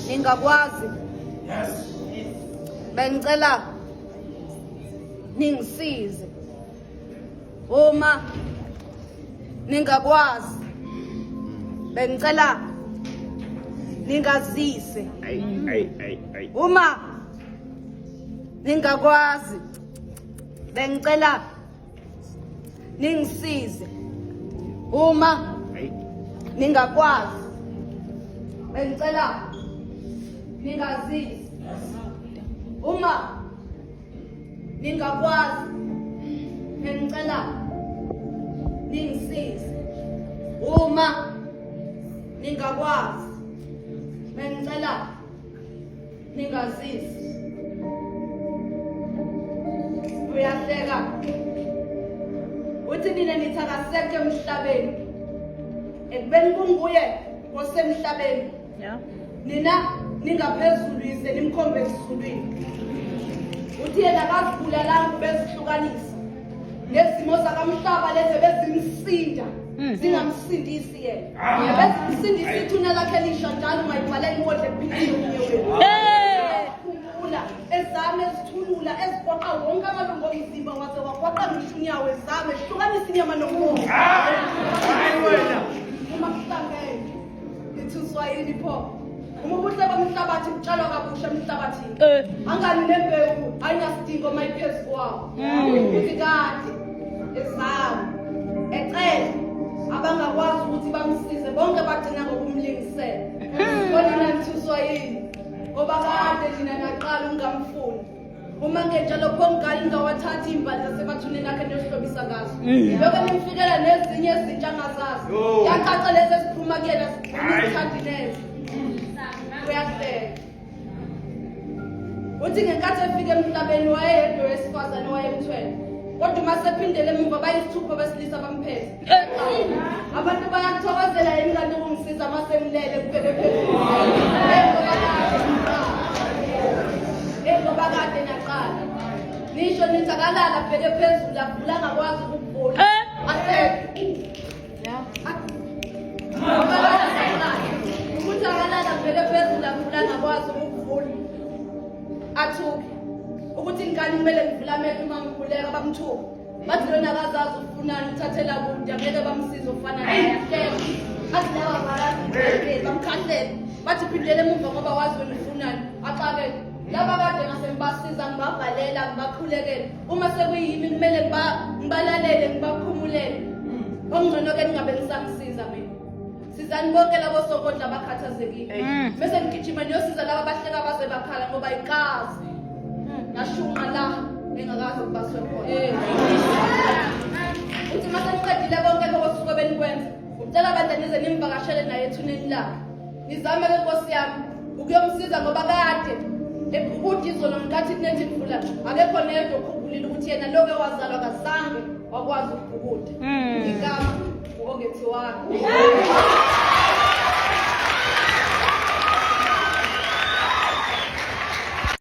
ningakwazi bengicela ningisize uma ningakwazi bengicela ningazise uma ningakwazi bengicela ningisize uma ningakwazi bengicela ningazise uma ningakwazi bengicela ningisize uma ningakwazi bengicela ningazise. Uyahleka uthi nina nithakasekhe emhlabeni ekubeni kunguye osemhlabeni nina ningaphezulu yize nimkhombe esizulwini. Uthi yena akazibulalanga bezihlukanisa nezimo zakamhlaba lezi bezimsinda zingamsindisi yena bezimsindisa ithuna lakhe elisha njalo ungayibhala inkodla ephilile omunye wenu. Khumbula ezame ezithulula eziqoqa wonke amalungu omzimba waze waqoqa ngisho unyawo ezame hlukanisa inyama nomoya. Uma kuhlangene lithi uSwahili pho uma ubuhle bomhlabathi butshalwa kabusha emhlabathini angani nembewu ayinasidingo mayiphezu kwawo. Uthi kade ezama ecela abangakwazi ukuthi bamsize bonke bagcina ngokumlingisela. Kodwa nithi uSwahili ngoba kade lina naqala ungamfuni uma ngenjalo pho ngali ngawathatha imbali zasebathuneni akhe niyohlobisa ngazo lokho nimfikela nezinye izinto angazazi yacaca lezi esiphuma kuyena sithandineze. Uyahleka uthi ngenkathi efika emhlabeni wayeyedwa wesifazane wayemthwele kodwa uma sephindele emuva bayisithupha besilisa bamphethe. Abantu bayakuthokozela yini kanti ukungisiza uma semlele kubheke phezulu ngoba kade naqala nisho nithi akalala bheke phezulu avula angakwazi ukuvula ukuthi akalala bheke phezulu avula angakwazi ukuvula athuke ukuthi ingane kumele ngivula amehlo uma ngikhuleka bamthuka bathi lona akazazi ufunani uthathela kude angeke bamsize ufana naye athi lawa barazi bamkhahlele bathi phindele emuva ngoba wazi wena ufunani axakele laba kade ngasembasiza ngibabhalela ngibakhulekela uma sekuyimi kumele ngibalalele ngibaphumulele ongcono ke ningabe ngisangisiza mina. Sizani bonke labo sokondla abakhathazekile bese ngigijima niyosiza laba bahleka baze bakhala ngoba ikazi nashunga la engakazi ukubaswe khona. Uthi mase niqedile bonke lokho kusuke benikwenza ucela abantu nize nimvakashele naye ethuneni lakhe nizame ke Nkosi yami ukuyomsiza ngoba kade ukuthi izolo ngicathi kunethi mvula akekho nedwa okhumbulile ukuthi yena lokho wazalwa kazange wakwazi ukubhukuda igama ongethiwanga.